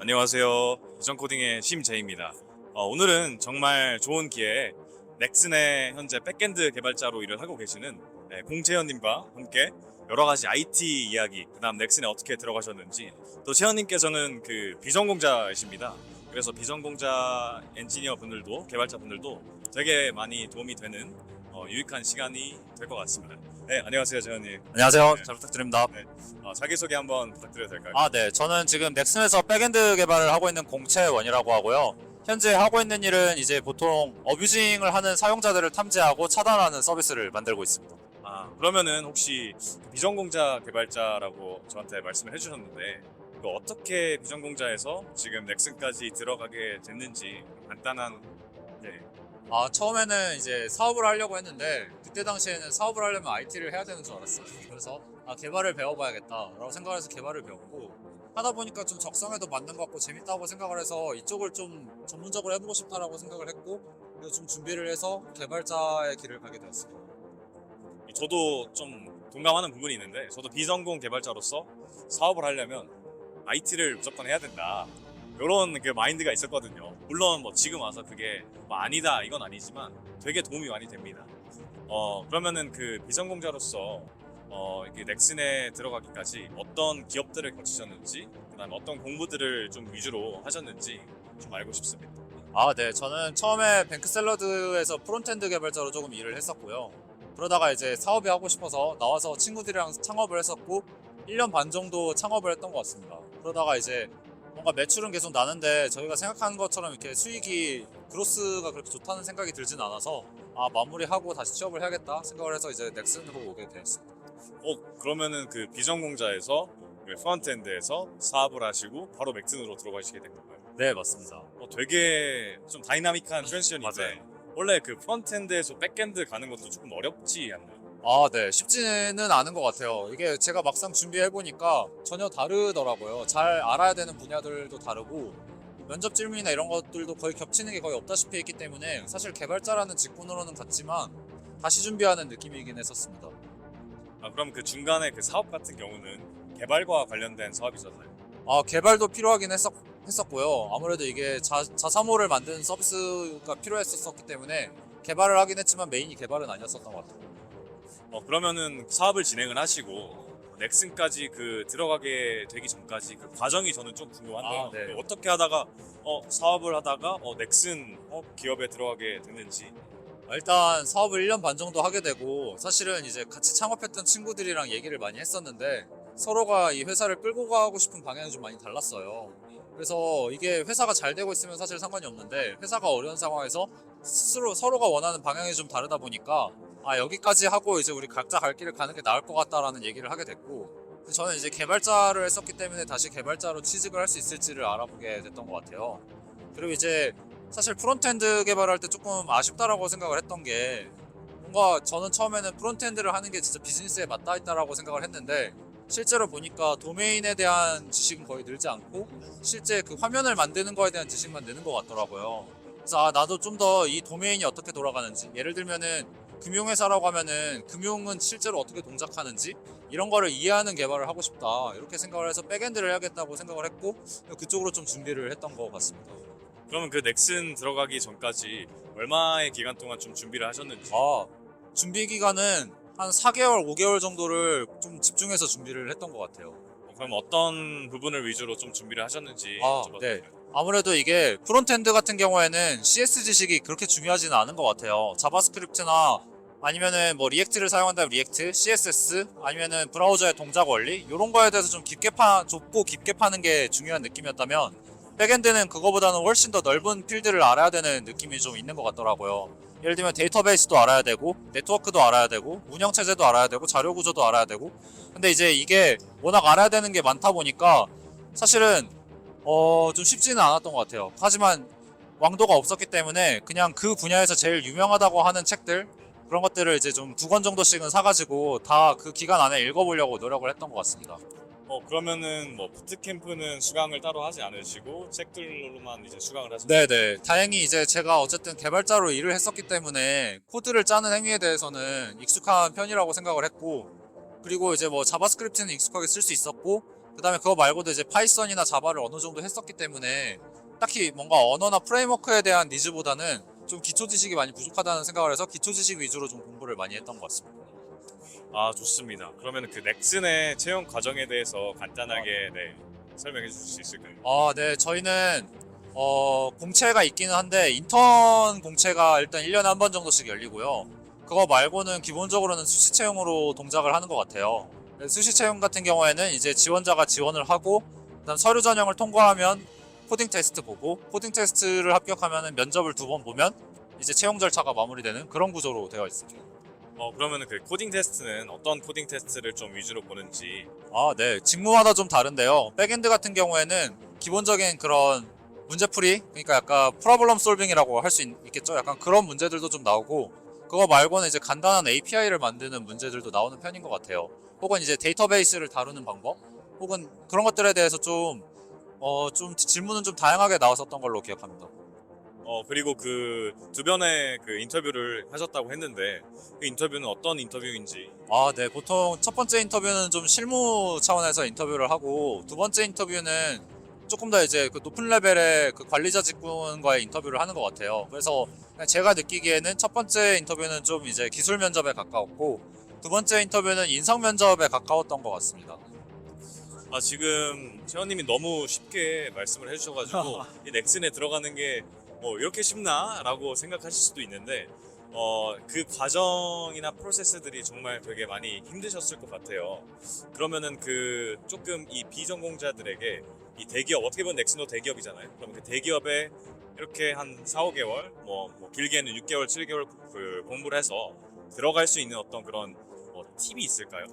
안녕하세요. 비전코딩의 심재입니다. 오늘은 정말 좋은 기회에 넥슨의 현재 백엔드 개발자로 일을 하고 계시는 공채연님과 함께 여러 가지 IT 이야기, 그다음 넥슨에 어떻게 들어가셨는지, 또 채연님께서는 그 비전공자이십니다. 그래서 비전공자 엔지니어 분들도 개발자 분들도 되게 많이 도움이 되는 유익한 시간이 될 것 같습니다. 네, 안녕하세요, 채연님. 안녕하세요. 네, 잘 부탁드립니다. 네. 자기소개 한번 부탁드려도 될까요? 네. 저는 지금 넥슨에서 백엔드 개발을 하고 있는 공채원이라고 하고요. 현재 하고 있는 일은 이제 보통 어뷰징을 하는 사용자들을 탐지하고 차단하는 서비스를 만들고 있습니다. 그러면은 혹시 비전공자 개발자라고 저한테 말씀을 해주셨는데, 어떻게 비전공자에서 지금 넥슨까지 들어가게 됐는지 간단한. 네. 처음에는 이제 사업을 하려고 했는데 그때 당시에는 사업을 하려면 IT를 해야 되는 줄 알았어요. 그래서 개발을 배워봐야겠다라고 생각해서 개발을 배웠고 하다 보니까 좀 적성에도 맞는 것 같고 재밌다고 생각을 해서 이쪽을 좀 전문적으로 해보고 싶다라고 생각을 했고 그래서 좀 준비를 해서 개발자의 길을 가게 되었습니다. 저도 좀 동감하는 부분이 있는데, 저도 비전공 개발자로서 사업을 하려면 IT를 무조건 해야 된다, 이런 그 마인드가 있었거든요. 물론 뭐 지금 와서 그게 뭐 아니다 이건 아니지만 되게 도움이 많이 됩니다. 그러면은 그 비전공자로서 이게 넥슨에 들어가기까지 어떤 기업들을 거치셨는지, 그다음에 어떤 공부들을 좀 위주로 하셨는지 좀 알고 싶습니다. 네. 저는 처음에 뱅크샐러드에서 프론트엔드 개발자로 조금 일을 했었고요. 그러다가 이제 사업이 하고 싶어서 나와서 친구들이랑 창업을 했었고 1년 반 정도 창업을 했던 것 같습니다. 그러다가 이제 뭔가 매출은 계속 나는데 저희가 생각하는 것처럼 이렇게 수익이 그로스가 그렇게 좋다는 생각이 들진 않아서 마무리하고 다시 취업을 해야겠다 생각을 해서 이제 넥슨으로 오게 되었습니다. 그러면은 그 비전공자에서 그 프론트엔드에서 사업을 하시고 바로 넥슨으로 들어가시게 된 건가요? 네, 맞습니다. 되게 좀 다이나믹한 트랜지션인데, 맞아요. 원래 그 프론트엔드에서 백엔드 가는 것도 조금 어렵지 않나요? 네. 쉽지는 않은 것 같아요. 이게 제가 막상 준비해보니까 전혀 다르더라고요. 잘 알아야 되는 분야들도 다르고, 면접 질문이나 이런 것들도 거의 겹치는 게 거의 없다시피 했기 때문에 사실 개발자라는 직군으로는 같지만 다시 준비하는 느낌이긴 했었습니다. 그럼 그 중간에 그 사업 같은 경우는 개발과 관련된 사업이잖아요. 개발도 필요하긴 했었고요. 아무래도 이게 자사모를 만드는 서비스가 필요했었기 때문에 개발을 하긴 했지만 메인이 개발은 아니었었던 것 같아요. 그러면은 사업을 진행을 하시고 넥슨까지 그 들어가게 되기 전까지 그 과정이 저는 좀 궁금한데요. 네. 어떻게 하다가 사업을 하다가 넥슨 기업에 들어가게 됐는지. 일단 사업을 1년 반 정도 하게 되고 사실은 이제 같이 창업했던 친구들이랑 얘기를 많이 했었는데 서로가 이 회사를 끌고 가고 싶은 방향이 좀 많이 달랐어요. 그래서 이게 회사가 잘 되고 있으면 사실 상관이 없는데 회사가 어려운 상황에서 스스로 서로가 원하는 방향이 좀 다르다 보니까 여기까지 하고 이제 우리 각자 갈 길을 가는 게 나을 것 같다라는 얘기를 하게 됐고 저는 이제 개발자를 했었기 때문에 다시 개발자로 취직을 할 수 있을지를 알아보게 됐던 것 같아요. 그리고 이제 사실 프론트엔드 개발할 때 조금 아쉽다라고 생각을 했던 게 뭔가 저는 처음에는 프론트엔드를 하는 게 진짜 비즈니스에 맞닿아 있다라고 생각을 했는데 실제로 보니까 도메인에 대한 지식은 거의 늘지 않고 실제 그 화면을 만드는 거에 대한 지식만 느는 것 같더라고요. 그래서 나도 좀 더 이 도메인이 어떻게 돌아가는지, 예를 들면은 금융회사라고 하면은 금융은 실제로 어떻게 동작하는지 이런 거를 이해하는 개발을 하고 싶다 이렇게 생각을 해서 백엔드를 해야겠다고 생각을 했고 그쪽으로 좀 준비를 했던 것 같습니다. 그러면 그 넥슨 들어가기 전까지 얼마의 기간 동안 좀 준비를 하셨는지. 준비 기간은 한 4개월, 5개월 정도를 좀 집중해서 준비를 했던 것 같아요. 그럼 어떤 부분을 위주로 좀 준비를 하셨는지 여쭤봐도 네. 될까요? 아무래도 이게 프론트엔드 같은 경우에는 CS 지식이 그렇게 중요하지는 않은 것 같아요. 자바스크립트나 아니면은 뭐 리액트를 사용한다면 리액트, CSS 아니면은 브라우저의 동작 원리 이런 거에 대해서 좀 좁고 깊게 파는 게 중요한 느낌이었다면 백엔드는 그거보다는 훨씬 더 넓은 필드를 알아야 되는 느낌이 좀 있는 것 같더라고요. 예를 들면 데이터베이스도 알아야 되고 네트워크도 알아야 되고 운영체제도 알아야 되고 자료구조도 알아야 되고 근데 이제 이게 워낙 알아야 되는 게 많다 보니까 사실은 좀 쉽지는 않았던 것 같아요. 하지만 왕도가 없었기 때문에 그냥 그 분야에서 제일 유명하다고 하는 책들 그런 것들을 이제 좀 2권 정도씩은 사가지고 다 그 기간 안에 읽어보려고 노력을 했던 것 같습니다. 그러면은 뭐 부트캠프는 수강을 따로 하지 않으시고 책들로만 이제 수강을 하신. 네네. 다행히 이제 제가 어쨌든 개발자로 일을 했었기 때문에 코드를 짜는 행위에 대해서는 익숙한 편이라고 생각을 했고 그리고 이제 뭐 자바스크립트는 익숙하게 쓸 수 있었고 그 다음에 그거 말고도 이제 파이썬이나 자바를 어느 정도 했었기 때문에 딱히 뭔가 언어나 프레임워크에 대한 니즈보다는 좀 기초 지식이 많이 부족하다는 생각을 해서 기초 지식 위주로 좀 공부를 많이 했던 것 같습니다. 아, 좋습니다. 그러면 그 넥슨의 채용 과정에 대해서 간단하게 네, 설명해 주실 수 있을까요? 네, 저희는 공채가 있기는 한데 인턴 공채가 일단 1년에 한 번 정도씩 열리고요. 그거 말고는 기본적으로는 수시 채용으로 동작을 하는 것 같아요. 수시 채용 같은 경우에는 이제 지원자가 지원을 하고 그다음 서류 전형을 통과하면 코딩 테스트 보고 코딩 테스트를 합격하면 면접을 2번 보면 이제 채용 절차가 마무리되는 그런 구조로 되어 있습니다. 그러면 그 코딩 테스트는 어떤 코딩 테스트를 좀 위주로 보는지. 네. 직무마다 좀 다른데요. 백엔드 같은 경우에는 기본적인 그런 문제풀이, 그러니까 약간 프로블럼 솔빙이라고 할 수 있겠죠. 약간 그런 문제들도 좀 나오고, 그거 말고는 이제 간단한 API를 만드는 문제들도 나오는 편인 것 같아요. 혹은 이제 데이터베이스를 다루는 방법, 혹은 그런 것들에 대해서 좀 질문은 좀 다양하게 나왔었던 걸로 기억합니다. 그리고 그 주변에 그 인터뷰를 하셨다고 했는데 그 인터뷰는 어떤 인터뷰인지. 네. 보통 첫 번째 인터뷰는 좀 실무 차원에서 인터뷰를 하고, 두 번째 인터뷰는 조금 더 이제 그 높은 레벨의 그 관리자 직군과의 인터뷰를 하는 것 같아요. 그래서 그냥 제가 느끼기에는 첫 번째 인터뷰는 좀 이제 기술 면접에 가까웠고, 두 번째 인터뷰는 인성 면접에 가까웠던 것 같습니다. 지금 채원님이 너무 쉽게 말씀을 해주셔가지고 이 넥슨에 들어가는 게 이렇게 쉽나라고 생각하실 수도 있는데 그 과정이나 프로세스들이 정말 되게 많이 힘드셨을 것 같아요. 그러면은 그 조금 이 비전공자들에게 이 대기업, 어떻게 보면 넥슨도 대기업이잖아요. 그럼 그 대기업에 이렇게 한 4, 5개월 뭐 길게는 6개월, 7개월 그 공부를 해서 들어갈 수 있는 어떤 그런 팁이 있을까요?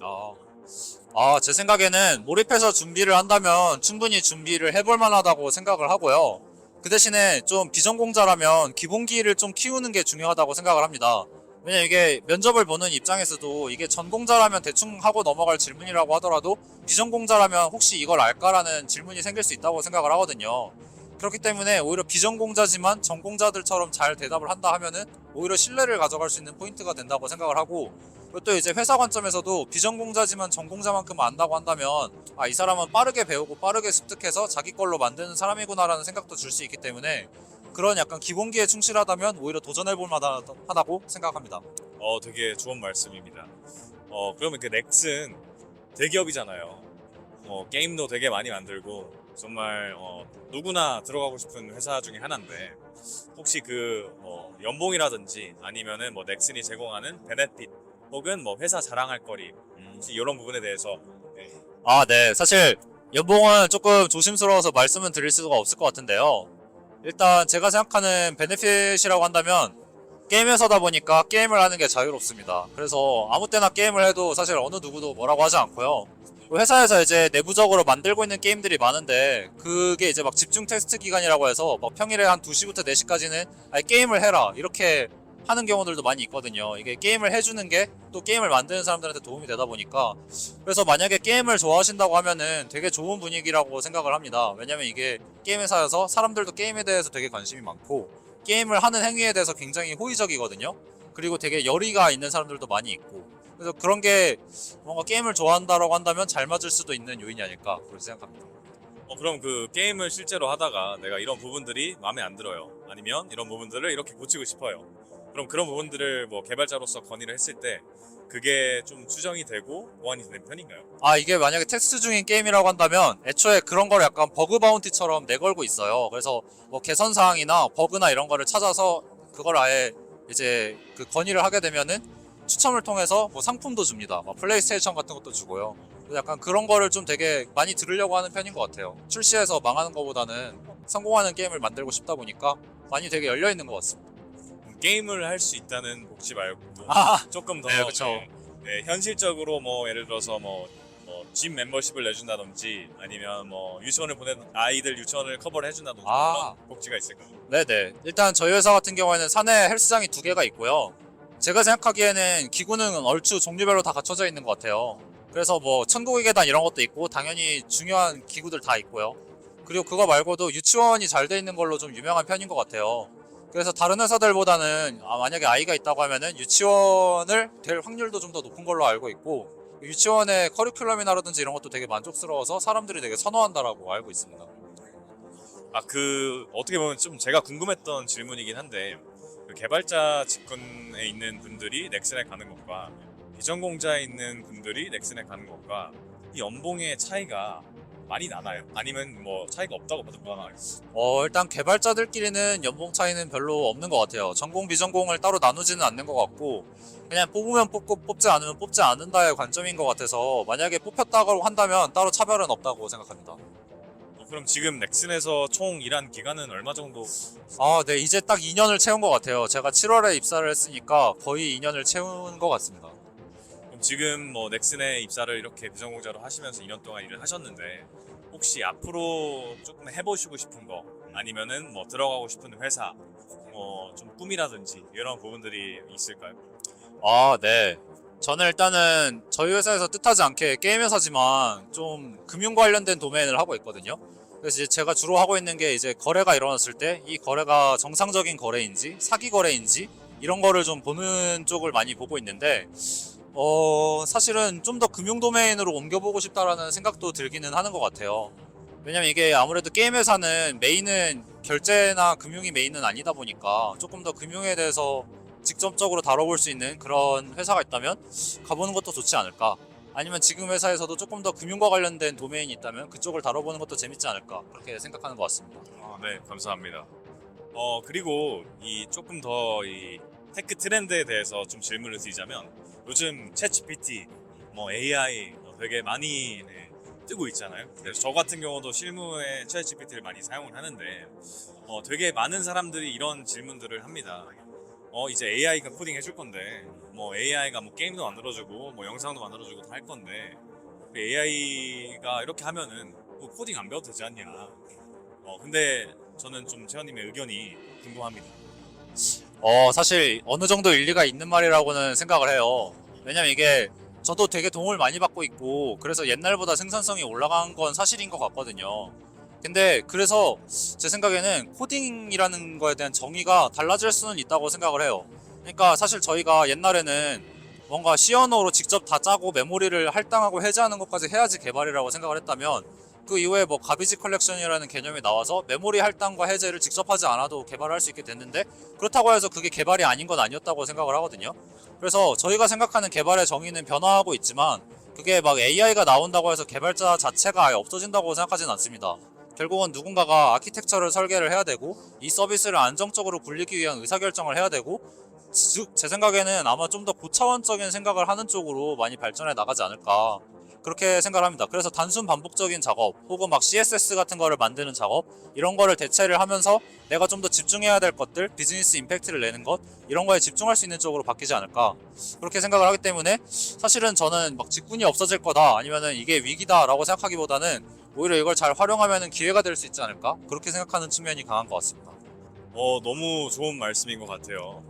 제 생각에는 몰입해서 준비를 한다면 충분히 준비를 해볼 만하다고 생각을 하고요. 그 대신에 좀 비전공자라면 기본기를 좀 키우는 게 중요하다고 생각을 합니다. 왜냐면 이게 면접을 보는 입장에서도 이게 전공자라면 대충 하고 넘어갈 질문이라고 하더라도 비전공자라면 혹시 이걸 알까라는 질문이 생길 수 있다고 생각을 하거든요. 그렇기 때문에 오히려 비전공자지만 전공자들처럼 잘 대답을 한다 하면은 오히려 신뢰를 가져갈 수 있는 포인트가 된다고 생각을 하고, 그리고 또 이제 회사 관점에서도 비전공자지만 전공자만큼 안다고 한다면 이 사람은 빠르게 배우고 빠르게 습득해서 자기 걸로 만드는 사람이구나라는 생각도 줄 수 있기 때문에 그런 약간 기본기에 충실하다면 오히려 도전해볼 만하다고 생각합니다. 되게 좋은 말씀입니다. 그러면 그 넥슨 대기업이잖아요. 게임도 되게 많이 만들고 정말 누구나 들어가고 싶은 회사 중에 하나인데 혹시 그 연봉이라든지 아니면은 뭐 넥슨이 제공하는 베네핏 혹은 뭐 회사 자랑할 거리 혹시 이런 부분에 대해서. 네. 네. 사실 연봉은 조금 조심스러워서 말씀은 드릴 수가 없을 것 같은데요. 일단 제가 생각하는 베네핏이라고 한다면 게임 회사다 보니까 게임을 하는 게 자유롭습니다. 그래서 아무 때나 게임을 해도 사실 어느 누구도 뭐라고 하지 않고요. 회사에서 이제 내부적으로 만들고 있는 게임들이 많은데 그게 이제 막 집중 테스트 기간이라고 해서 막 평일에 한 2시부터 4시까지는 게임을 해라 이렇게 하는 경우들도 많이 있거든요. 이게 게임을 해주는 게 또 게임을 만드는 사람들한테 도움이 되다 보니까, 그래서 만약에 게임을 좋아하신다고 하면은 되게 좋은 분위기라고 생각을 합니다. 왜냐면 이게 게임 회사여서 사람들도 게임에 대해서 되게 관심이 많고 게임을 하는 행위에 대해서 굉장히 호의적이거든요. 그리고 되게 열의가 있는 사람들도 많이 있고, 그래서 그런 게 뭔가 게임을 좋아한다라고 한다면 잘 맞을 수도 있는 요인이 아닐까 그렇게 생각합니다. 그럼 그 게임을 실제로 하다가 내가 이런 부분들이 마음에 안 들어요. 아니면 이런 부분들을 이렇게 고치고 싶어요. 그럼 그런 부분들을 뭐 개발자로서 건의를 했을 때 그게 좀 수정이 되고 보완이 되는 편인가요? 이게 만약에 테스트 중인 게임이라고 한다면 애초에 그런 걸 약간 버그 바운티처럼 내걸고 있어요. 그래서 뭐 개선 사항이나 버그나 이런 거를 찾아서 그걸 아예 이제 그 건의를 하게 되면은 추첨을 통해서 뭐 상품도 줍니다. 막 플레이스테이션 같은 것도 주고요. 그래서 약간 그런 거를 좀 되게 많이 들으려고 하는 편인 것 같아요. 출시해서 망하는 것보다는 성공하는 게임을 만들고 싶다 보니까 많이 되게 열려 있는 것 같습니다. 게임을 할 수 있다는 복지 말고 조금 더 네, 그쵸. 현실적으로 뭐 예를 들어서 집 멤버십을 내준다든지 아니면 뭐 유치원을 보낸 아이들 유치원을 커버를 해준다든지 그런 복지가 있을까요? 네네. 일단 저희 회사 같은 경우에는 사내 헬스장이 2개가 있고요. 제가 생각하기에는 기구는 얼추 종류별로 다 갖춰져 있는 것 같아요. 그래서 뭐 천국의 계단 이런 것도 있고 당연히 중요한 기구들 다 있고요. 그리고 그거 말고도 유치원이 잘 돼 있는 걸로 좀 유명한 편인 것 같아요. 그래서 다른 회사들보다는 만약에 아이가 있다고 하면은 유치원을 될 확률도 좀 더 높은 걸로 알고 있고, 유치원의 커리큘럼이라든지 이런 것도 되게 만족스러워서 사람들이 되게 선호한다라고 알고 있습니다. 어떻게 보면 좀 제가 궁금했던 질문이긴 한데, 그 개발자 직군에 있는 분들이 넥슨에 가는 것과 비전공자에 있는 분들이 넥슨에 가는 것과 이 연봉의 차이가 많이 나나요? 아니면 뭐 차이가 없다고 봐도 무방하나요? 일단 개발자들끼리는 연봉 차이는 별로 없는 것 같아요. 전공, 비전공을 따로 나누지는 않는 것 같고, 그냥 뽑으면 뽑고 뽑지 않으면 뽑지 않는다의 관점인 것 같아서, 만약에 뽑혔다고 한다면 따로 차별은 없다고 생각합니다. 그럼 지금 넥슨에서 총 일한 기간은 얼마 정도? 네, 이제 딱 2년을 채운 것 같아요. 제가 7월에 입사를 했으니까 거의 2년을 채운 것 같습니다. 그럼 지금 뭐 넥슨에 입사를 이렇게 비전공자로 하시면서 2년 동안 일을 하셨는데, 혹시 앞으로 조금 해보시고 싶은 거 아니면은 뭐 들어가고 싶은 회사, 뭐 좀 꿈이라든지 이런 부분들이 있을까요? 네. 저는 일단은 저희 회사에서 뜻하지 않게 게임 회사지만 좀 금융 관련된 도메인을 하고 있거든요. 그래서 이제 제가 주로 하고 있는 게 이제 거래가 일어났을 때 이 거래가 정상적인 거래인지 사기 거래인지 이런 거를 좀 보는 쪽을 많이 보고 있는데 사실은 좀 더 금융 도메인으로 옮겨보고 싶다라는 생각도 들기는 하는 것 같아요. 왜냐면 이게 아무래도 게임 회사는 메인은 결제나 금융이 메인은 아니다 보니까 조금 더 금융에 대해서 직접적으로 다뤄볼 수 있는 그런 회사가 있다면 가보는 것도 좋지 않을까. 아니면 지금 회사에서도 조금 더 금융과 관련된 도메인이 있다면 그쪽을 다뤄보는 것도 재밌지 않을까. 그렇게 생각하는 것 같습니다. 네, 감사합니다. 그리고 이 조금 더 이 테크 트렌드에 대해서 좀 질문을 드리자면, 요즘 챗 GPT, 뭐 AI 되게 많이 뜨고 있잖아요. 그래서 저 같은 경우도 실무에 챗 GPT를 많이 사용을 하는데, 되게 많은 사람들이 이런 질문들을 합니다. 이제 AI가 코딩 해줄 건데, 뭐 AI가 뭐 게임도 만들어주고 뭐 영상도 만들어주고 다 할 건데, AI가 이렇게 하면은 뭐 코딩 안 배워도 되지 않냐. 근데 저는 좀 채원님의 의견이 궁금합니다. 사실 어느 정도 일리가 있는 말이라고는 생각을 해요. 왜냐면 이게 저도 되게 도움을 많이 받고 있고 그래서 옛날보다 생산성이 올라간 건 사실인 것 같거든요. 근데 그래서 제 생각에는 코딩이라는 거에 대한 정의가 달라질 수는 있다고 생각을 해요. 그러니까 사실 저희가 옛날에는 뭔가 C 언어로 직접 다 짜고 메모리를 할당하고 해제하는 것까지 해야지 개발이라고 생각을 했다면 그 이후에 뭐 가비지 컬렉션이라는 개념이 나와서 메모리 할당과 해제를 직접 하지 않아도 개발을 할 수 있게 됐는데 그렇다고 해서 그게 개발이 아닌 건 아니었다고 생각을 하거든요. 그래서 저희가 생각하는 개발의 정의는 변화하고 있지만 그게 막 AI가 나온다고 해서 개발자 자체가 아예 없어진다고 생각하진 않습니다. 결국은 누군가가 아키텍처를 설계를 해야 되고 이 서비스를 안정적으로 굴리기 위한 의사결정을 해야 되고 즉 제 생각에는 아마 좀 더 고차원적인 생각을 하는 쪽으로 많이 발전해 나가지 않을까 그렇게 생각을 합니다. 그래서 단순 반복적인 작업 혹은 막 CSS 같은 거를 만드는 작업 이런 거를 대체를 하면서 내가 좀 더 집중해야 될 것들 비즈니스 임팩트를 내는 것 이런 거에 집중할 수 있는 쪽으로 바뀌지 않을까 그렇게 생각을 하기 때문에 사실은 저는 막 직군이 없어질 거다 아니면은 이게 위기다 라고 생각하기보다는 오히려 이걸 잘 활용하면은 기회가 될 수 있지 않을까 그렇게 생각하는 측면이 강한 것 같습니다. 너무 좋은 말씀인 것 같아요.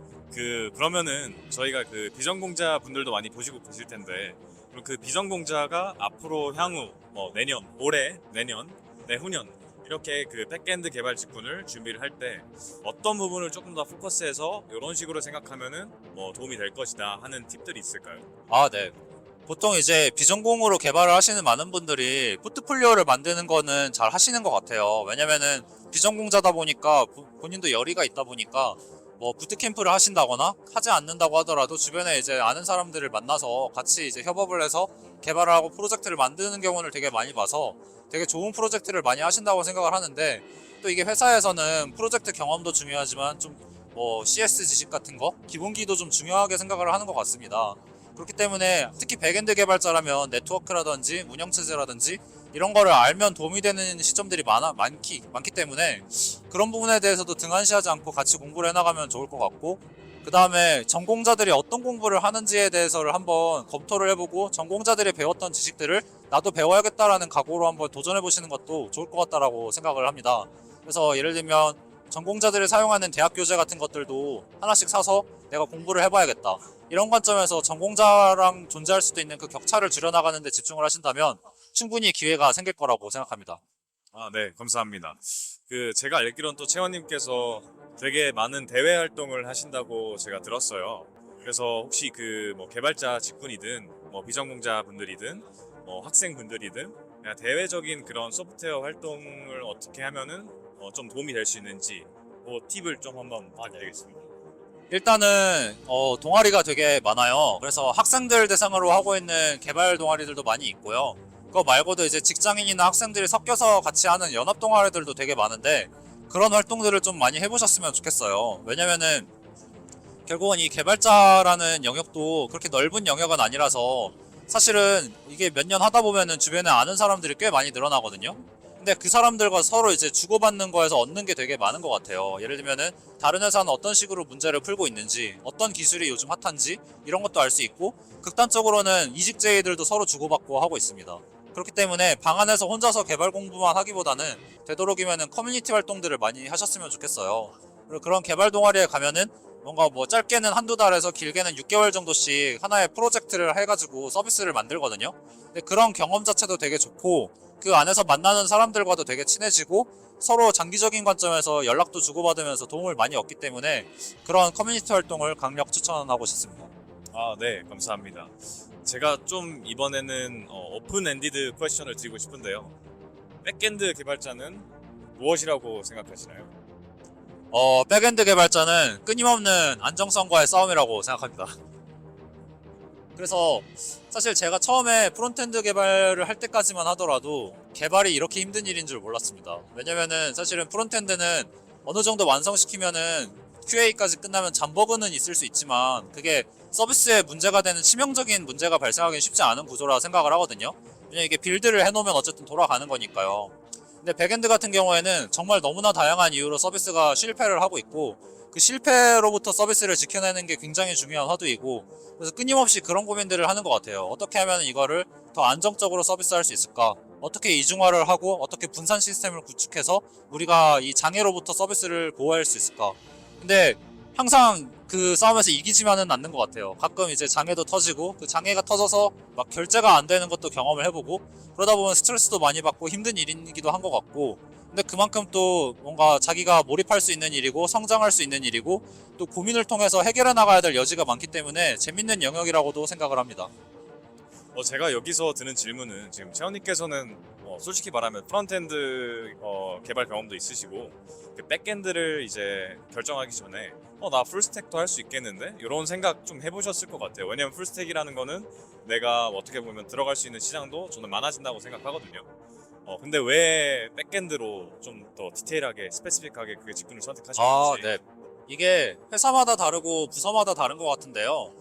그러면은 저희가 그 비전공자 분들도 많이 보시고 계실 텐데, 그럼 그 비전공자가 앞으로 향후 뭐 내년, 올해, 내년, 내후년 이렇게 그 백엔드 개발 직군을 준비를 할 때 어떤 부분을 조금 더 포커스해서 이런 식으로 생각하면은 뭐 도움이 될 것이다 하는 팁들이 있을까요? 네. 보통 이제 비전공으로 개발을 하시는 많은 분들이 포트폴리오를 만드는 거는 잘 하시는 것 같아요. 왜냐면은 비전공자다 보니까 본인도 열의가 있다 보니까 뭐 부트캠프를 하신다거나 하지 않는다고 하더라도 주변에 이제 아는 사람들을 만나서 같이 이제 협업을 해서 개발을 하고 프로젝트를 만드는 경우를 되게 많이 봐서 되게 좋은 프로젝트를 많이 하신다고 생각을 하는데 또 이게 회사에서는 프로젝트 경험도 중요하지만 좀 뭐 CS 지식 같은 거 기본기도 좀 중요하게 생각을 하는 것 같습니다. 그렇기 때문에 특히 백엔드 개발자라면 네트워크라든지 운영체제라든지 이런 거를 알면 도움이 되는 시점들이 많기 때문에 그런 부분에 대해서도 등한시하지 않고 같이 공부를 해나가면 좋을 것 같고 그 다음에 전공자들이 어떤 공부를 하는지에 대해서를 한번 검토를 해보고 전공자들이 배웠던 지식들을 나도 배워야겠다라는 각오로 한번 도전해보시는 것도 좋을 것 같다라고 생각을 합니다. 그래서 예를 들면 전공자들이 사용하는 대학 교재 같은 것들도 하나씩 사서 내가 공부를 해봐야겠다. 이런 관점에서 전공자랑 존재할 수도 있는 그 격차를 줄여나가는 데 집중을 하신다면 충분히 기회가 생길 거라고 생각합니다. 네, 감사합니다. 제가 알기로는 또 채원님께서 되게 많은 대외 활동을 하신다고 제가 들었어요. 그래서 혹시 그 뭐 개발자 직군이든 뭐 비전공자 분들이든 뭐 학생분들이든 그냥 대외적인 그런 소프트웨어 활동을 어떻게 하면은 좀 도움이 될 수 있는지 뭐 팁을 좀 한번 부탁드리겠습니다. 일단은 동아리가 되게 많아요. 그래서 학생들 대상으로 하고 있는 개발 동아리들도 많이 있고요. 그거 말고도 이제 직장인이나 학생들이 섞여서 같이 하는 연합 동아리들도 되게 많은데 그런 활동들을 좀 많이 해보셨으면 좋겠어요. 왜냐면은 결국은 이 개발자라는 영역도 그렇게 넓은 영역은 아니라서 사실은 이게 몇 년 하다 보면은 주변에 아는 사람들이 꽤 많이 늘어나거든요. 근데 그 사람들과 서로 이제 주고받는 거에서 얻는 게 되게 많은 것 같아요. 예를 들면은 다른 회사는 어떤 식으로 문제를 풀고 있는지, 어떤 기술이 요즘 핫한지 이런 것도 알 수 있고, 극단적으로는 이직제의들도 서로 주고받고 하고 있습니다. 그렇기 때문에 방 안에서 혼자서 개발 공부만 하기보다는 되도록이면은 커뮤니티 활동들을 많이 하셨으면 좋겠어요. 그리고 그런 개발 동아리에 가면은 뭔가 뭐 짧게는 한두 달에서 길게는 6개월 정도씩 하나의 프로젝트를 해가지고 서비스를 만들거든요. 근데 그런 경험 자체도 되게 좋고 그 안에서 만나는 사람들과도 되게 친해지고 서로 장기적인 관점에서 연락도 주고받으면서 도움을 많이 얻기 때문에 그런 커뮤니티 활동을 강력 추천하고 싶습니다. 아, 네, 감사합니다. 제가 좀 이번에는 오픈 엔디드 퀘스천을 드리고 싶은데요. 백엔드 개발자는 무엇이라고 생각하시나요? 백엔드 개발자는 끊임없는 안정성과의 싸움이라고 생각합니다. 그래서 사실 제가 처음에 프론트엔드 개발을 할 때까지만 하더라도 개발이 이렇게 힘든 일인 줄 몰랐습니다. 왜냐면은 사실은 프론트엔드는 어느 정도 완성시키면은 QA까지 끝나면 잠버그는 있을 수 있지만 그게 서비스에 문제가 되는 치명적인 문제가 발생하기는 쉽지 않은 구조라 생각을 하거든요. 왜냐면 이게 빌드를 해놓으면 어쨌든 돌아가는 거니까요. 근데 백엔드 같은 경우에는 정말 너무나 다양한 이유로 서비스가 실패를 하고 있고 그 실패로부터 서비스를 지켜내는 게 굉장히 중요한 화두이고 그래서 끊임없이 그런 고민들을 하는 것 같아요. 어떻게 하면 이거를 더 안정적으로 서비스할 수 있을까? 어떻게 이중화를 하고 어떻게 분산 시스템을 구축해서 우리가 이 장애로부터 서비스를 보호할 수 있을까? 근데 항상 그 싸움에서 이기지만은 않는 것 같아요. 가끔 이제 장애도 터지고 그 장애가 터져서 막 결제가 안 되는 것도 경험을 해보고 그러다 보면 스트레스도 많이 받고 힘든 일이기도 한 것 같고 근데 그만큼 또 뭔가 자기가 몰입할 수 있는 일이고 성장할 수 있는 일이고 또 고민을 통해서 해결해 나가야 될 여지가 많기 때문에 재밌는 영역이라고도 생각을 합니다. 제가 여기서 드는 질문은 지금 채원님께서는 솔직히 말하면 프론트엔드 개발 경험도 있으시고 그 백엔드를 이제 결정하기 전에 나 풀스택도 할 수 있겠는데? 이런 생각 좀 해보셨을 것 같아요. 왜냐면 풀스택이라는 거는 내가 어떻게 보면 들어갈 수 있는 시장도 저는 많아진다고 생각하거든요. 근데 왜 백엔드로 좀 더 디테일하게 스페시픽하게 그 직군을 선택하셨는지. 네. 이게 회사마다 다르고 부서마다 다른 것 같은데요.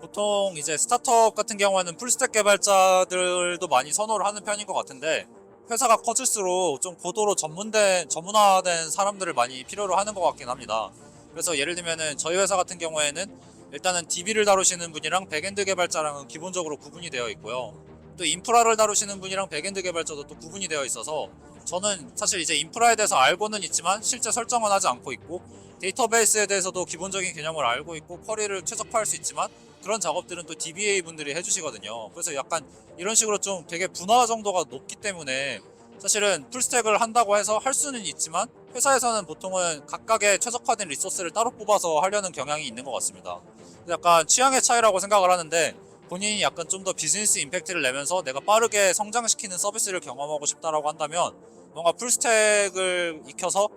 보통 이제 스타트업 같은 경우에는 풀스택 개발자들도 많이 선호를 하는 편인 것 같은데 회사가 커질수록 좀 고도로 전문화된 사람들을 많이 필요로 하는 것 같긴 합니다. 그래서 예를 들면은 저희 회사 같은 경우에는 일단은 DB를 다루시는 분이랑 백엔드 개발자랑은 기본적으로 구분이 되어 있고요. 또 인프라를 다루시는 분이랑 백엔드 개발자도 또 구분이 되어 있어서 저는 사실 이제 인프라에 대해서 알고는 있지만 실제 설정은 하지 않고 있고 데이터베이스에 대해서도 기본적인 개념을 알고 있고 쿼리를 최적화할 수 있지만 그런 작업들은 또 DBA 분들이 해주시거든요. 그래서 약간 이런 식으로 좀 되게 분화 정도가 높기 때문에 사실은 풀스택을 한다고 해서 할 수는 있지만 회사에서는 보통은 각각의 최적화된 리소스를 따로 뽑아서 하려는 경향이 있는 것 같습니다. 약간 취향의 차이라고 생각을 하는데 본인이 약간 좀 더 비즈니스 임팩트를 내면서 내가 빠르게 성장시키는 서비스를 경험하고 싶다라고 한다면 뭔가 풀스택을 익혀서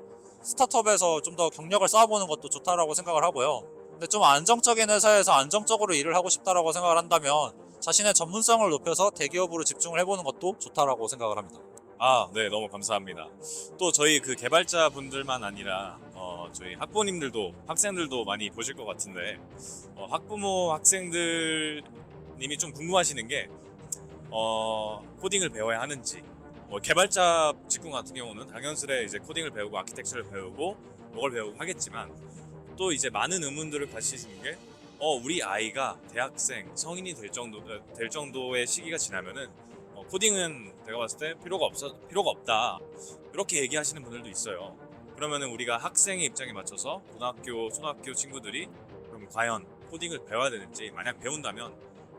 스타트업에서 좀 더 경력을 쌓아보는 것도 좋다라고 생각을 하고요. 근데 좀 안정적인 회사에서 안정적으로 일을 하고 싶다라고 생각을 한다면 자신의 전문성을 높여서 대기업으로 집중을 해보는 것도 좋다라고 생각을 합니다. 아, 네, 너무 감사합니다. 또 저희 그 개발자 분들만 아니라 저희 학부모님들도 학생들도 많이 보실 것 같은데 학부모 학생들님이 좀 궁금하시는 게 코딩을 배워야 하는지. 개발자 직군 같은 경우는 당연스레 이제 코딩을 배우고 아키텍처를 배우고 뭐를 배우고 하겠지만 또 이제 많은 의문들을 가지시는 게 우리 아이가 대학생 성인이 될 정도의 시기가 지나면은 코딩은 내가 봤을 때 필요가 없다 이렇게 얘기하시는 분들도 있어요. 그러면은 우리가 학생의 입장에 맞춰서 고등학교 초등학교 친구들이 그럼 과연 코딩을 배워야 되는지, 만약 배운다면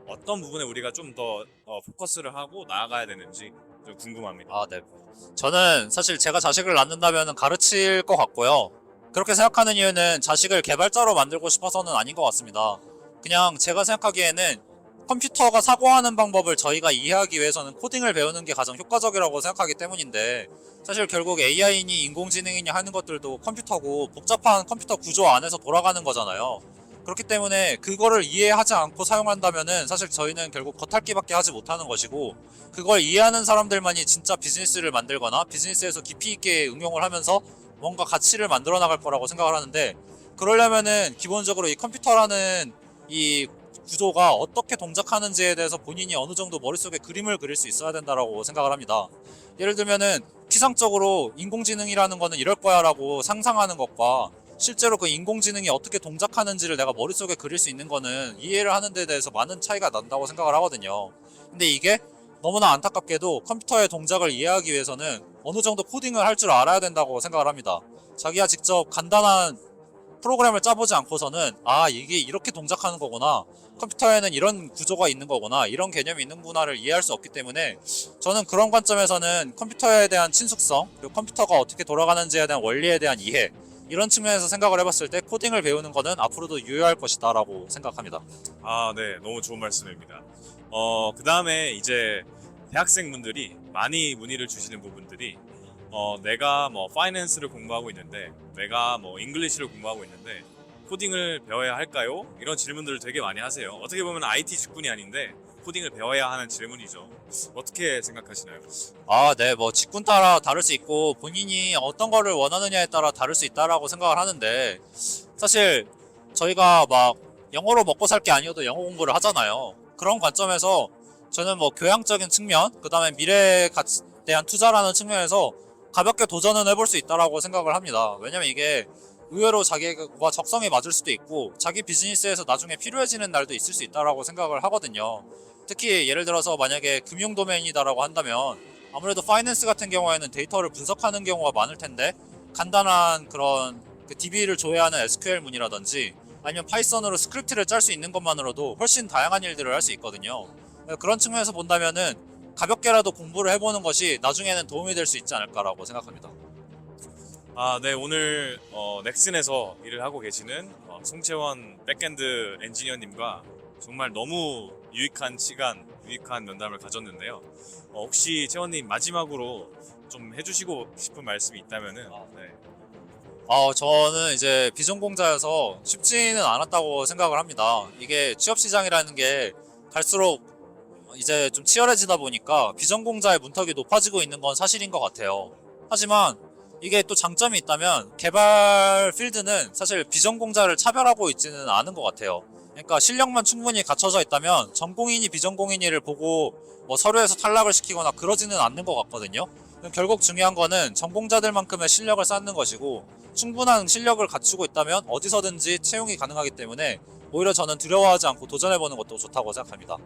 어떤 부분에 우리가 좀 더 포커스를 하고 나아가야 되는지 좀 궁금합니다. 네. 저는 사실 제가 자식을 낳는다면 가르칠 것 같고요. 그렇게 생각하는 이유는 자식을 개발자로 만들고 싶어서는 아닌 것 같습니다. 그냥 제가 생각하기에는 컴퓨터가 사고하는 방법을 저희가 이해하기 위해서는 코딩을 배우는 게 가장 효과적이라고 생각하기 때문인데, 사실 결국 AI니 인공지능이니 하는 것들도 컴퓨터고 복잡한 컴퓨터 구조 안에서 돌아가는 거잖아요. 그렇기 때문에 그거를 이해하지 않고 사용한다면은 사실 저희는 결국 겉핥기밖에 하지 못하는 것이고, 그걸 이해하는 사람들만이 진짜 비즈니스를 만들거나 비즈니스에서 깊이 있게 응용을 하면서 뭔가 가치를 만들어 나갈 거라고 생각을 하는데, 그러려면은 기본적으로 이 컴퓨터라는 이 구조가 어떻게 동작하는지에 대해서 본인이 어느 정도 머릿속에 그림을 그릴 수 있어야 된다라고 생각을 합니다. 예를 들면은 피상적으로 인공지능이라는 거는 이럴 거야 라고 상상하는 것과 실제로 그 인공지능이 어떻게 동작하는지를 내가 머릿속에 그릴 수 있는 거는 이해를 하는 데 대해서 많은 차이가 난다고 생각을 하거든요. 근데 이게 너무나 안타깝게도 컴퓨터의 동작을 이해하기 위해서는 어느 정도 코딩을 할 줄 알아야 된다고 생각을 합니다. 자기가 직접 간단한 프로그램을 짜보지 않고서는 이게 이렇게 동작하는 거구나, 컴퓨터에는 이런 구조가 있는 거구나, 이런 개념이 있는구나를 이해할 수 없기 때문에 저는 그런 관점에서는 컴퓨터에 대한 친숙성, 그리고 컴퓨터가 어떻게 돌아가는지에 대한 원리에 대한 이해, 이런 측면에서 생각을 해봤을 때 코딩을 배우는 거는 앞으로도 유효할 것이다 라고 생각합니다. 네, 너무 좋은 말씀입니다. 그 다음에 이제 대학생분들이 많이 문의를 주시는 부분들이 내가 뭐 파이낸스를 공부하고 있는데, 내가 뭐 잉글리시를 공부하고 있는데 코딩을 배워야 할까요? 이런 질문들을 되게 많이 하세요. 어떻게 보면 IT 직군이 아닌데 코딩을 배워야 하는 질문이죠. 어떻게 생각하시나요? 네, 뭐 직군 따라 다를 수 있고 본인이 어떤 거를 원하느냐에 따라 다를 수 있다라고 생각을 하는데, 사실 저희가 막 영어로 먹고 살 게 아니어도 영어 공부를 하잖아요. 그런 관점에서 저는 뭐 교양적인 측면, 그 다음에 미래에 대한 투자라는 측면에서 가볍게 도전은 해볼 수 있다라고 생각을 합니다. 왜냐면 이게 의외로 자기가 적성에 맞을 수도 있고 자기 비즈니스에서 나중에 필요해지는 날도 있을 수 있다라고 생각을 하거든요. 특히 예를 들어서 만약에 금융 도메인이다라고 한다면 아무래도 파이낸스 같은 경우에는 데이터를 분석하는 경우가 많을 텐데, 간단한 그런 그 DB를 조회하는 SQL 문이라든지 아니면 파이썬으로 스크립트를 짤 수 있는 것만으로도 훨씬 다양한 일들을 할 수 있거든요. 그런 측면에서 본다면은 가볍게라도 공부를 해보는 것이 나중에는 도움이 될 수 있지 않을까라고 생각합니다. 네, 오늘 넥슨에서 일을 하고 계시는 송채원 백엔드 엔지니어님과 정말 너무 유익한 시간, 유익한 면담을 가졌는데요. 혹시 채원님 마지막으로 좀 해주시고 싶은 말씀이 있다면은. 네. 저는 이제 비전공자여서 쉽지는 않았다고 생각을 합니다. 이게 취업시장이라는 게 갈수록 이제 좀 치열해지다 보니까 비전공자의 문턱이 높아지고 있는 건 사실인 것 같아요. 하지만 이게 또 장점이 있다면 개발 필드는 사실 비전공자를 차별하고 있지는 않은 것 같아요. 그러니까 실력만 충분히 갖춰져 있다면 전공인이 비전공인이를 보고 뭐 서류에서 탈락을 시키거나 그러지는 않는 것 같거든요. 결국 중요한 거는 전공자들만큼의 실력을 쌓는 것이고, 충분한 실력을 갖추고 있다면 어디서든지 채용이 가능하기 때문에 오히려 저는 두려워하지 않고 도전해보는 것도 좋다고 생각합니다.